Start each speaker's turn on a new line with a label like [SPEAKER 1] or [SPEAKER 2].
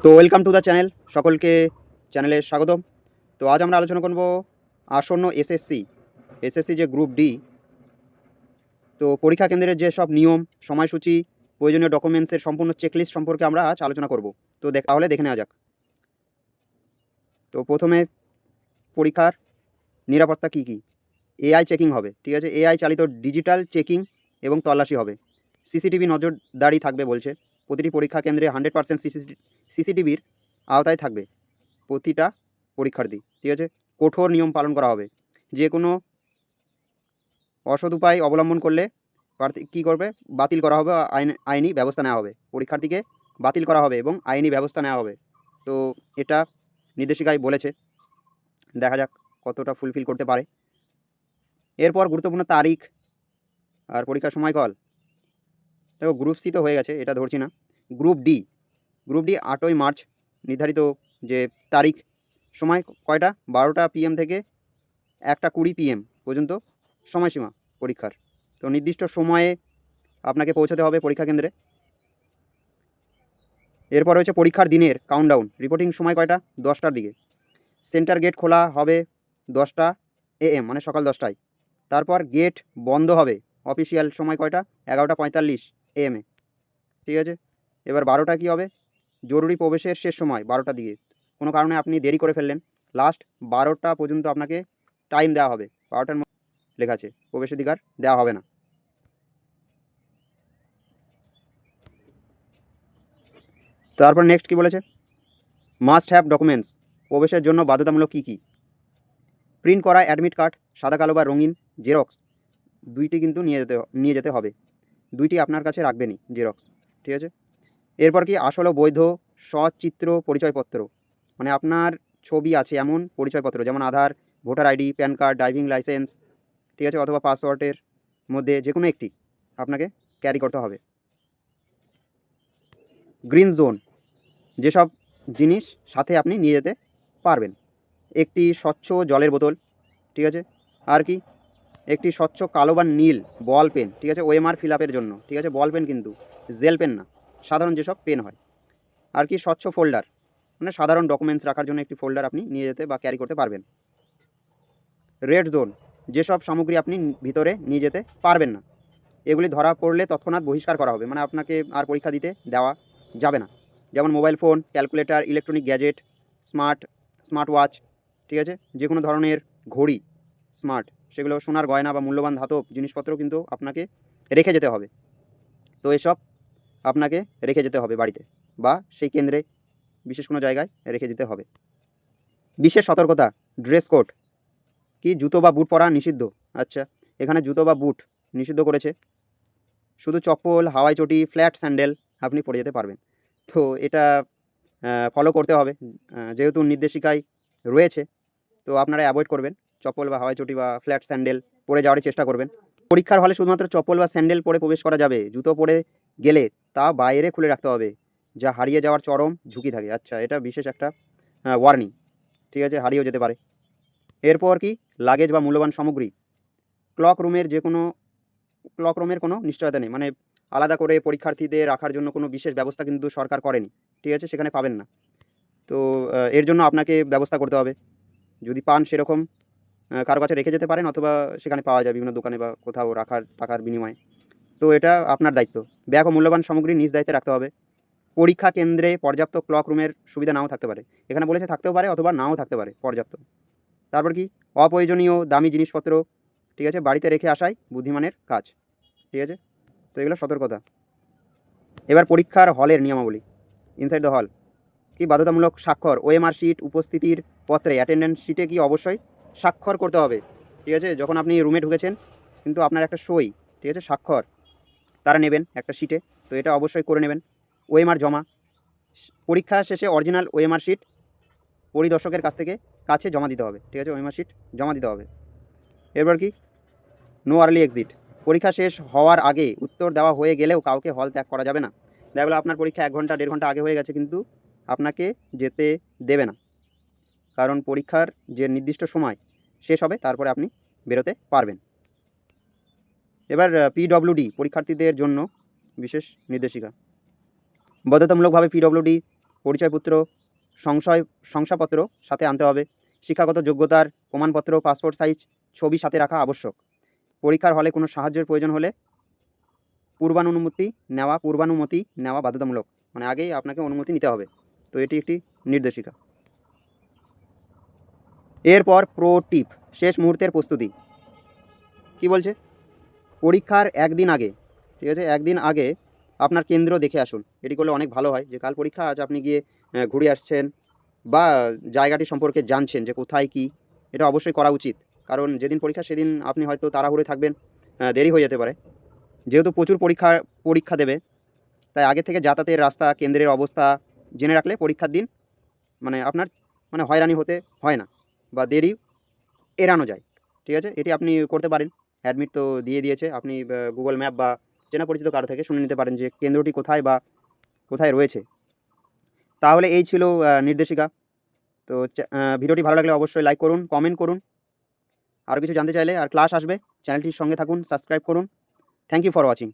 [SPEAKER 1] তো welcome to the channel, সকলকে চ্যানেলে স্বাগতম। তো আজ আমরা আলোচনা করব আসন্ন এসএসসি যে গ্রুপ ডি, তো পরীক্ষা কেন্দ্রের যে সব নিয়ম, সময়সূচি, প্রয়োজনীয় ডকুমেন্টসের সম্পূর্ণ চেকলিস্ট সম্পর্কে আমরা আজ আলোচনা করব। তো তাহলে দেখে নেওয়া যাক। তো প্রথমে পরীক্ষার নিরাপত্তা কী কী। এআই চেকিং হবে, ঠিক আছে। এআই চালিত ডিজিটাল চেকিং এবং তল্লাশি হবে। সিসিটিভি নজরদারি থাকবে বলছে। প্রতিটি পরীক্ষা কেন্দ্রে 100% সিসিটিভির আওতায় থাকবে প্রতিটা পরীক্ষার্থী, ঠিক আছে। কঠোর নিয়ম পালন করা হবে। যে কোনো অসৎ উপায় অবলম্বন করলে প্রার্থী কী করবে, বাতিল করা হবে, আইনি ব্যবস্থা নেওয়া হবে। পরীক্ষার্থীকে বাতিল করা হবে এবং আইনি ব্যবস্থা নেওয়া হবে। তো এটা নির্দেশিকায় বলেছে, দেখা যাক কতটা ফুলফিল করতে পারে। এরপর গুরুত্বপূর্ণ তারিখ আর পরীক্ষার সময়কাল। দেখো, গ্রুপ সি তো হয়ে গেছে, এটা ধরছি না। গ্রুপ ডি 8ই মার্চ নির্ধারিত যে তারিখ। সময় কয়টা? 12টা PM থেকে 1টা 20 PM পর্যন্ত সময়সীমা পরীক্ষার। তো নির্দিষ্ট সময়ে আপনাকে পৌঁছাতে হবে পরীক্ষা কেন্দ্রে। এরপর হচ্ছে পরীক্ষার দিনের কাউন্টডাউন। রিপোর্টিং সময় কয়টা? 10টার দিকে। সেন্টার গেট খোলা হবে 10টা AM, মানে সকাল 10টায়। তারপর গেট বন্ধ হবে অফিসিয়াল সময় কয়টা? 11টা 45 AM এ, ঠিক আছে। এবার 12টা কী হবে? জরুরি প্রবেশের শেষ সময় 12টার দিকে। কোনো কারণে আপনি দেরি করে ফেললেন, লাস্ট 12টা পর্যন্ত আপনাকে টাইম দেওয়া হবে। 12টার মধ্যে লেখা আছে, প্রবেশাধিকার দেওয়া হবে না। তারপর নেক্সট কী বলেছে? Must have documents. প্রবেশের জন্য বাধ্যতামূলক কী কী? প্রিন্ট করা অ্যাডমিট কার্ড, সাদা কালো বা রঙিন জেরক্স, দুইটি কিন্তু নিয়ে যেতে হবে। দুইটি আপনার কাছে রাখবেনই, জেরক্স, ঠিক আছে। এরপর কি? আসল ও বৈধ সচিত্র পরিচয়পত্র, মানে আপনার ছবি আছে এমন পরিচয়পত্র, যেমন Aadhaar, voter ID, PAN card, driving licence, ঠিক আছে, অথবা পাসওয়ার্ডের মধ্যে যে কোনো একটি আপনাকে ক্যারি করতে হবে। গ্রিন জোন, যেসব জিনিস সাথে আপনি নিয়ে যেতে পারবেন। একটি স্বচ্ছ জলের বোতল, ঠিক আছে। আর কি? একটি স্বচ্ছ কালো বা নীল বল পেন, ঠিক আছে, ওএমআর ফিল আপের জন্য, ঠিক আছে। বল পেন কিন্তু, জেল পেন না, সাধারণ যেসব পেন হয়। আর কি? স্বচ্ছ ফোল্ডার, মানে সাধারণ ডকুমেন্টস রাখার জন্য একটি ফোল্ডার আপনি নিয়ে যেতে বা ক্যারি করতে পারবেন। রেড জোন, যেসব সামগ্রী আপনি ভিতরে নিয়ে যেতে পারবেন না, এগুলি ধরা পড়লে তৎক্ষণাৎ বহিষ্কার করা হবে, মানে আপনাকে আর পরীক্ষা দিতে দেওয়া যাবে না। যেমন mobile phone, calculator, electronic gadget, smart watch, ঠিক আছে, যে কোনো ধরনের ঘড়ি স্মার্ট, সেগুলো সোনার গয়না বা মূল্যবান ধাতব জিনিসপত্র কিন্তু আপনাকে রেখে যেতে হবে। তো এসব আপনাকে রেখে যেতে হবে বাড়িতে বা সেই কেন্দ্রে, বিশেষ কোনো জায়গায় রেখে যেতে হবে। বিশেষ সতর্কতা, ড্রেস কোড। কি? জুতো বা বুট পরা নিষিদ্ধ। আচ্ছা, এখানে জুতো বা বুট নিষিদ্ধ করেছে, শুধু চপ্পল, হাওয়াই চটি, ফ্ল্যাট স্যান্ডেল আপনি পরে যেতে পারবেন। তো এটা ফলো করতে হবে, যেহেতু নির্দেশিকায় রয়েছে, তো আপনারা অ্যাভয়েড করবেন। চপ্পল বা হাওয়াই চটি বা ফ্ল্যাট স্যান্ডেল পরে যাওয়ারই চেষ্টা করবেন। পরীক্ষার হলে শুধুমাত্র চপ্পল বা স্যান্ডেল পরে প্রবেশ করা যাবে। জুতো পরে গেলে তা বাইরে খুলে রাখতে হবে, যা হারিয়ে যাওয়ার চরম ঝুঁকি থাকে। আচ্ছা, এটা বিশেষ একটা ওয়ার্নিং, ঠিক আছে, হারিয়েও যেতে পারে। এরপর কি? লাগেজ বা মূল্যবান সামগ্রী। ক্লক রুমের কোনো নিশ্চয়তা নেই, মানে আলাদা করে পরীক্ষার্থীদের রাখার জন্য কোনো বিশেষ ব্যবস্থা কিন্তু সরকার করেনি, ঠিক আছে, সেখানে পাবেন না। তো এর জন্য আপনাকে ব্যবস্থা করতে হবে। যদি পান সেরকম কারো কাছে রেখে যেতে পারেন, অথবা সেখানে পাওয়া যায় বিভিন্ন দোকানে বা কোথাও রাখার টাকার বিনিময়ে। তো এটা আপনার দায়িত্ব। ব্যাগ ও মূল্যবান সামগ্রী নিজ দায়িত্বে রাখতে হবে। পরীক্ষা কেন্দ্রে পর্যাপ্ত ক্লক রুমের সুবিধা নাও থাকতে পারে, এখানে বলেছে থাকতেও পারে অথবা নাও থাকতে পারে পর্যাপ্ত। তারপর কি? অপ্রয়োজনীয় দামি জিনিসপত্র, ঠিক আছে, বাড়িতে রেখে আসাই বুদ্ধিমানের কাজ, ঠিক আছে। তো এগুলো সতর্কতা। এবার পরীক্ষার হলের নিয়মাবলী। ইনসাইড দ্য হল কি? বাধ্যতামূলক স্বাক্ষর, ওএমআর শিট, উপস্থিতির পত্রে, অ্যাটেন্ডেন্স শিটে কি অবশ্যই স্বাক্ষর করতে হবে, ঠিক আছে। যখন আপনি রুমে ঢুকেছেন, কিন্তু আপনার একটা সই, ঠিক আছে, স্বাক্ষর তারা নেবেন একটা শিটে, তো এটা অবশ্যই করে নেবেন। ওএমআর জমা, পরীক্ষা শেষে অরিজিনাল ওএমআর শিট পরিদর্শকের কাছে জমা দিতে হবে, ঠিক আছে, ওএমআর শিট জমা দিতে হবে। এরপর কি? নো আর্লি এক্সিট, পরীক্ষা শেষ হওয়ার আগে উত্তর দেওয়া হয়ে গেলেও কাউকে হল ত্যাগ করা যাবে না। দেখা গেলো আপনার পরীক্ষা 1 ঘন্টা 1.5 ঘন্টা আগে হয়ে গেছে, কিন্তু আপনাকে যেতে দেবে না, কারণ পরীক্ষার যে নির্দিষ্ট সময় শেষ হবে তারপরে আপনি বেরোতে পারবেন। এবার পিডব্লিউডি পরীক্ষার্থীদের জন্য বিশেষ নির্দেশিকা। বাধ্যতামূলকভাবে পিডব্লিউডি পরিচয়পত্র, শংসাপত্র সাথে আনতে হবে। শিক্ষাগত যোগ্যতার প্রমাণপত্র, পাসপোর্ট সাইজ ছবি সাথে রাখা আবশ্যক। পরীক্ষার হলে কোনো সাহায্যের প্রয়োজন হলে পূর্বানুমতি নেওয়া বাধ্যতামূলক, মানে আগেই আপনাকে অনুমতি নিতে হবে। তো এটি একটি নির্দেশিকা। এরপর প্রো টিপ, শেষ মুহূর্তের প্রস্তুতি। কি বলছে? পরীক্ষার একদিন আগে, ঠিক আছে, একদিন আগে আপনার কেন্দ্র দেখে আসুন। এটি করলে অনেক ভালো হয়, যে কাল পরীক্ষা, আজ আপনি গিয়ে ঘুরে আসছেন বা জায়গাটি সম্পর্কে জানছেন যে কোথায় কী। এটা অবশ্যই করা উচিত, কারণ যেদিন পরীক্ষা সেদিন আপনি হয়তো তাড়াহুড়ো থাকবেন, দেরি হয়ে যেতে পারে। যেহেতু প্রচুর পরীক্ষা দেবে, তাই আগে থেকে যাতায়াতের রাস্তা, কেন্দ্রের অবস্থা জেনে রাখলে পরীক্ষার দিন মানে আপনার হয়রানি হতে হয় না বা দেরি এড়ানো যায়। ঠিক আছে, এটি আপনি করতে পারেন। অ্যাডমিট তো দিয়ে দিয়েছে, আপনি গুগল ম্যাপ বা চেনা পরিচিত কারো থেকে শুনে নিতে পারেন যে কেন্দ্রটি কোথায় বা কোথায় রয়েছে। তাহলে এই ছিল নির্দেশিকা। তো ভিডিওটি ভালো লাগলে অবশ্যই লাইক করুন, কমেন্ট করুন। আরও কিছু জানতে চাইলে আর ক্লাস আসবে, চ্যানেলটির সঙ্গে থাকুন, সাবস্ক্রাইব করুন। Thank you for watching.